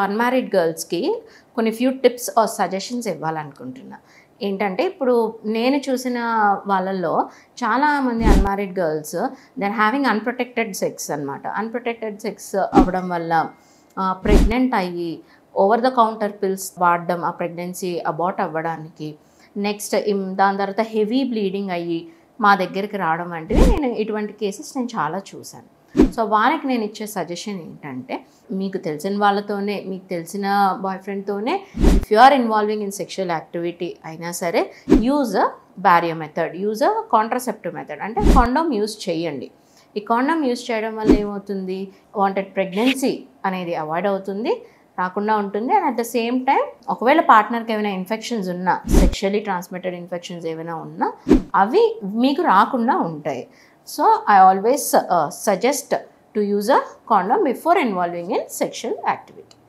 Unmarried గర్ల్స్‌కి కొన్ని few tips or suggestions ఇవ్వాలనుకుంటున్నా. ఏంటంటే ఇప్పుడు నేను చూసిన వాళ్ళల్లో చాలామంది unmarried girls they are having unprotected sex అనమాట. అన్‌ప్రొటెక్టెడ్ సెక్స్ అవ్వడం వల్ల ప్రెగ్నెంట్ అయ్యి ఓవర్ ద కౌంటర్ పిల్స్ వాడడం ఆ ప్రెగ్నెన్సీ అబార్ట్ అవ్వడానికి, నెక్స్ట్ దాని తర్వాత హెవీ బ్లీడింగ్ అయ్యి మా దగ్గరికి రావడం వంటివి ఇటువంటి కేసెస్ నేను చాలా చూశాను. సో వాళ్ళకి నేను ఇచ్చే సజెషన్ ఏంటంటే, మీకు తెలిసిన వాళ్ళతోనే, మీకు తెలిసిన బాయ్ ఫ్రెండ్తోనే if you are involving in sexual activity అయినా సరే use a barrier method, use a contraceptive method, అంటే కాండోమ్ యూజ్ చేయండి. ఈ కాండోమ్ యూజ్ చేయడం వల్ల ఏమవుతుంది, వాంటెడ్ ప్రెగ్నెన్సీ అనేది అవాయిడ్ అవుతుంది, రాకుండా ఉంటుంది. And at the same time ఒకవేళ పార్ట్నర్కి ఏమైనా ఇన్ఫెక్షన్స్ ఉన్నా, సెక్షువల్లీ ట్రాన్స్మిటెడ్ ఇన్ఫెక్షన్స్ ఏమైనా ఉన్నా అవి మీకు రాకుండా ఉంటాయి. So I always suggest to use a condom before involving in sexual activity.